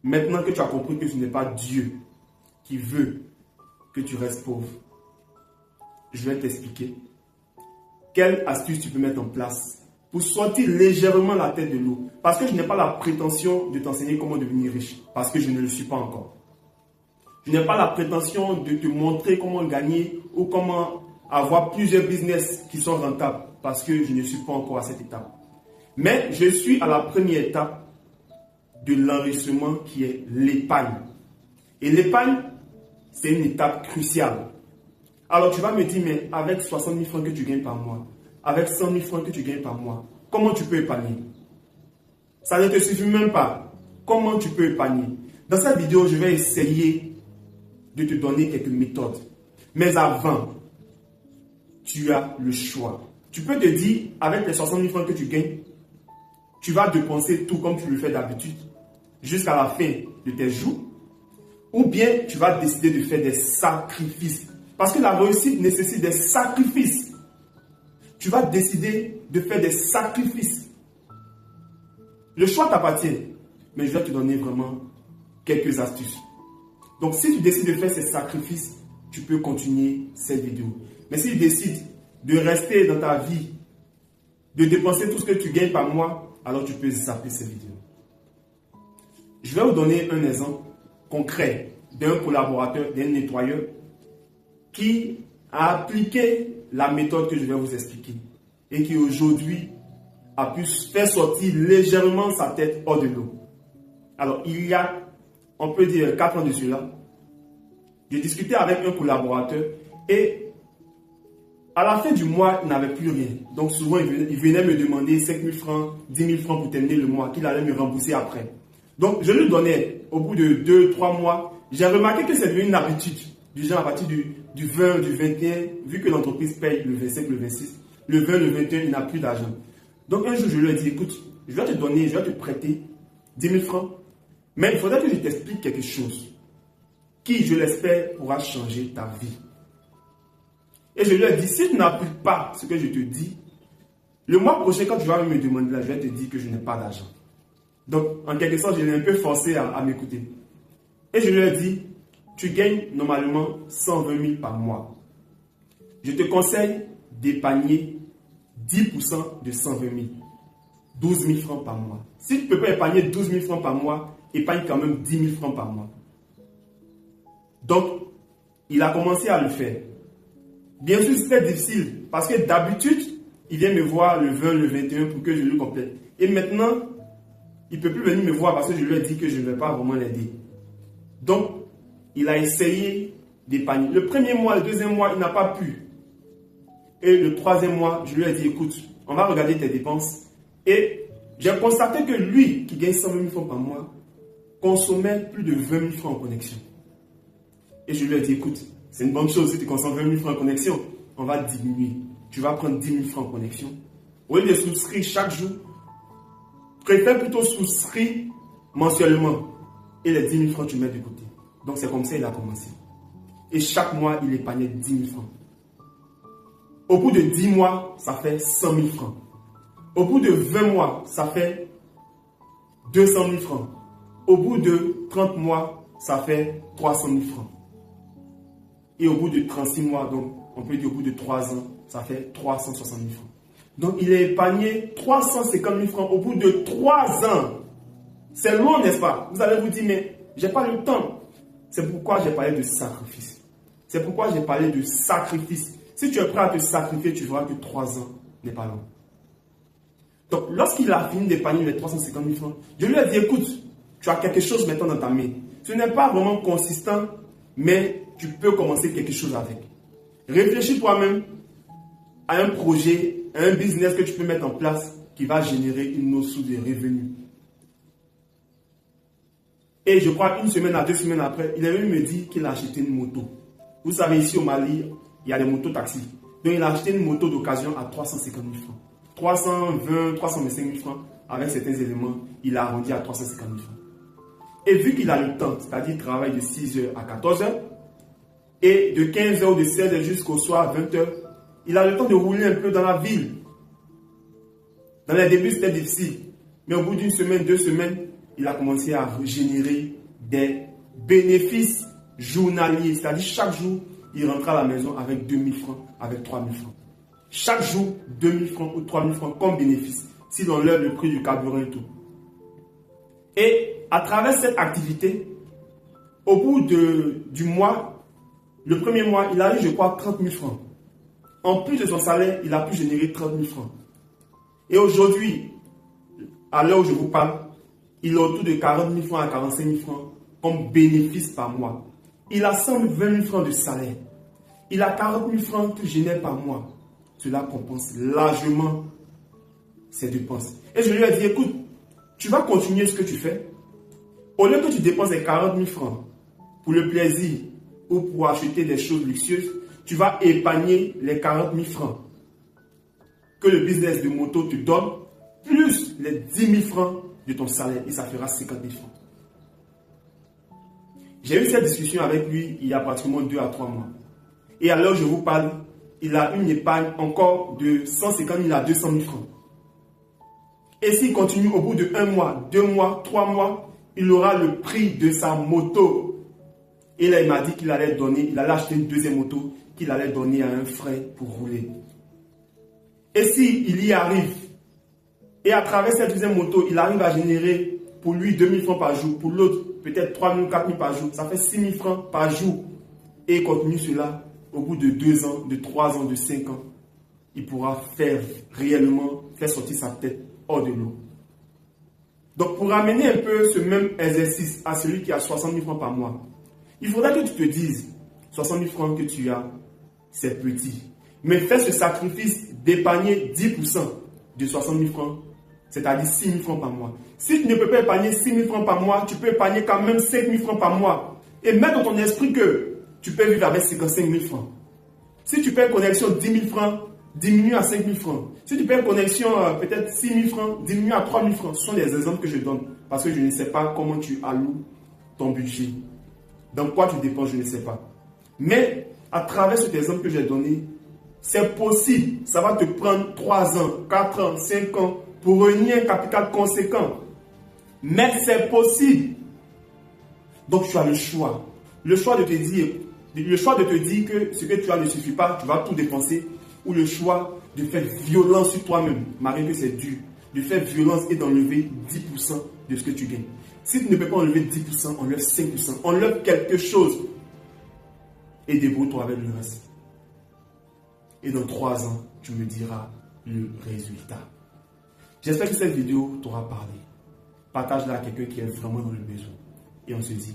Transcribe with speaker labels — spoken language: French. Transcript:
Speaker 1: Maintenant que tu as compris que ce n'est pas Dieu qui veut que tu restes pauvre, je vais t'expliquer quelle astuce tu peux mettre en place pour sortir légèrement la tête de l'eau. Parce que je n'ai pas la prétention de t'enseigner comment devenir riche, parce que je ne le suis pas encore. Je n'ai pas la prétention de te montrer comment gagner ou comment avoir plusieurs business qui sont rentables, parce que je ne suis pas encore à cette étape. Mais je suis à la première étape de l'enrichissement qui est l'épargne. Et l'épargne, c'est une étape cruciale. Alors tu vas me dire, mais avec 60 000 francs que tu gagnes par mois, avec 100 000 francs que tu gagnes par mois, comment tu peux épargner? Ça ne te suffit même pas. Comment tu peux épargner? Dans cette vidéo, je vais essayer de te donner quelques méthodes. Mais avant, tu as le choix. Tu peux te dire, avec les 60 000 francs que tu gagnes, tu vas dépenser tout comme tu le fais d'habitude, jusqu'à la fin de tes jours. Ou bien, tu vas décider de faire des sacrifices. Parce que la réussite nécessite des sacrifices. Tu vas décider de faire des sacrifices. Le choix t'appartient. Mais je vais te donner vraiment quelques astuces. Donc, si tu décides de faire ces sacrifices, tu peux continuer cette vidéo. Mais si tu décides de rester dans ta vie, de dépenser tout ce que tu gagnes par mois, alors tu peux zapper cette vidéo. Je vais vous donner un exemple concret d'un collaborateur, d'un nettoyeur qui a appliqué la méthode que je vais vous expliquer et qui aujourd'hui a pu faire sortir légèrement sa tête hors de l'eau. Alors, il y a, on peut dire, 4 ans de cela, j'ai discuté avec un collaborateur et à la fin du mois, il n'avait plus rien. Donc souvent, il venait me demander 5 000 francs, 10 000 francs pour terminer le mois, qu'il allait me rembourser après. Donc, je lui donnais, au bout de 2-3 mois, j'ai remarqué que c'est devenu une habitude. Du genre, à partir du 20, du 21, vu que l'entreprise paye le 25, le 26, le 20, le 21, il n'a plus d'argent. Donc, un jour, je lui ai dit, écoute, je vais te donner, je vais te prêter 10 000 francs, mais il faudrait que je t'explique quelque chose qui, je l'espère, pourra changer ta vie. Et je lui ai dit, si tu n'appliques pas ce que je te dis, le mois prochain, quand tu vas me demander là, je vais te dire que je n'ai pas d'argent. Donc, en quelque sorte, je l'ai un peu forcé à m'écouter. Et je lui ai dit, tu gagnes normalement 120 000 par mois. Je te conseille d'épargner 10% de 120 000. 12 000 francs par mois. Si tu ne peux pas épargner 12 000 francs par mois, épargne quand même 10 000 francs par mois. Donc, il a commencé à le faire. Bien sûr, c'était difficile parce que d'habitude, il vient me voir le 20, le 21 pour que je le complète. Et maintenant, il ne peut plus venir me voir parce que je lui ai dit que je ne vais pas vraiment l'aider. Donc, il a essayé d'épargner. Le premier mois, le deuxième mois, il n'a pas pu. Et le troisième mois, je lui ai dit, écoute, on va regarder tes dépenses. Et j'ai constaté que lui, qui gagne 120 000 francs par mois, consommait plus de 20 000 francs en connexion. Et je lui ai dit, écoute, c'est une bonne chose si tu consommes 20 000 francs en connexion. On va diminuer. Tu vas prendre 10 000 francs en connexion. Au lieu de souscrire chaque jour, préfère plutôt souscrire mensuellement. Et les 10 000 francs, tu mets de côté. Donc c'est comme ça qu'il a commencé. Et chaque mois, il épargnait 10 000 francs. Au bout de 10 mois, ça fait 100 000 francs. Au bout de 20 mois, ça fait 200 000 francs. Au bout de 30 mois, ça fait 300 000 francs. Et au bout de 36 mois, donc on peut dire au bout de 3 ans, ça fait 360 000 francs. Donc il a épargné 350 000 francs au bout de 3 ans. C'est long, n'est-ce pas? Vous allez vous dire, mais j'ai pas le temps. C'est pourquoi j'ai parlé de sacrifice. C'est pourquoi j'ai parlé de sacrifice. Si tu es prêt à te sacrifier, tu verras que 3 ans n'est pas long. Donc lorsqu'il a fini d'épargner les 350 000 francs, je lui ai dit, écoute, tu as quelque chose maintenant dans ta main. Ce n'est pas vraiment consistant, mais tu peux commencer quelque chose avec. Réfléchis toi-même à un projet, à un business que tu peux mettre en place qui va générer une autre source de revenus. Et je crois 1 semaine à 2 semaines après, il est venu me dire qu'il a acheté une moto. Vous savez, ici au Mali, il y a des motos-taxis. Donc il a acheté une moto d'occasion à 350 000 francs. 320, 325 000 francs. Avec certains éléments, il a arrondi à 350 000 francs. Et vu qu'il a le temps, c'est-à-dire qu'il travaille de 6h à 14h, et de 15h ou de 16h jusqu'au soir, 20h, il a le temps de rouler un peu dans la ville. Dans les débuts, c'était difficile. Mais au bout d'1 semaine, 2 semaines, il a commencé à générer des bénéfices journaliers. C'est-à-dire chaque jour, il rentrait à la maison avec 2000 francs, avec 3000 francs. Chaque jour, 2000 francs ou 3000 francs comme bénéfice, si l'on enlève le prix du carburant et tout. Et à travers cette activité, au bout du mois, le premier mois, il a eu, je crois, 30 000 francs. En plus de son salaire, il a pu générer 30 000 francs. Et aujourd'hui, à l'heure où je vous parle, il a autour de 40 000 francs à 45 000 francs comme bénéfice par mois. Il a 120 000 francs de salaire. Il a 40 000 francs qu'il génère par mois. Cela compense largement ses dépenses. Et je lui ai dit, écoute, tu vas continuer ce que tu fais. Au lieu que tu dépenses les 40 000 francs pour le plaisir ou pour acheter des choses luxueuses, tu vas épargner les 40 000 francs que le business de moto te donne, plus les 10 000 francs de ton salaire, et ça fera 50 000 francs. J'ai eu cette discussion avec lui il y a pratiquement 2 à 3 mois. Et alors je vous parle, il a une épargne encore de 150 000 à 200 000 francs. Et s'il continue au bout de 1 mois, 2 mois, 3 mois, il aura le prix de sa moto. Et là, il m'a dit qu'il allait donner, il allait acheter une deuxième moto, qu'il allait donner à un frère pour rouler. Et s'il y arrive, et à travers cette deuxième moto, il arrive à générer pour lui 2000 francs par jour, pour l'autre peut-être 3000 ou 4000 par jour, ça fait 6000 francs par jour. Et il continue cela, au bout de 2 ans, de 3 ans, de 5 ans, il pourra réellement faire sortir sa tête hors de l'eau. Donc pour amener un peu ce même exercice à celui qui a 60 000 francs par mois, il faudra que tu te dises, 60 000 francs que tu as, c'est petit. Mais fais ce sacrifice d'épargner 10% de 60 000 francs, c'est-à-dire 6 000 francs par mois. Si tu ne peux pas épargner 6 000 francs par mois, tu peux épargner quand même 5 000 francs par mois. Et mets dans ton esprit que tu peux vivre avec 55 000 francs. Si tu payes connexion 10 000 francs, diminue à 5 000 francs. Si tu payes connexion peut-être 6 000 francs, diminue à 3 000 francs. Ce sont des exemples que je donne parce que je ne sais pas comment tu alloues ton budget. Dans quoi tu dépenses, je ne sais pas. Mais à travers cet exemple que j'ai donné, c'est possible. Ça va te prendre 3 ans, 4 ans, 5 ans pour réunir un capital conséquent. Mais c'est possible. Donc tu as le choix. Le choix de te dire que ce que tu as ne suffit pas, tu vas tout dépenser. Ou le choix de faire violence sur toi-même, malgré que c'est dur. De faire violence et d'enlever 10% de ce que tu gagnes. Si tu ne peux pas enlever 10%, enlève 5%. Enlève quelque chose. Et débrouille-toi avec le reste. Et dans 3 ans, tu me diras le résultat. J'espère que cette vidéo t'aura parlé. Partage-la à quelqu'un qui est vraiment dans le besoin. Et on se dit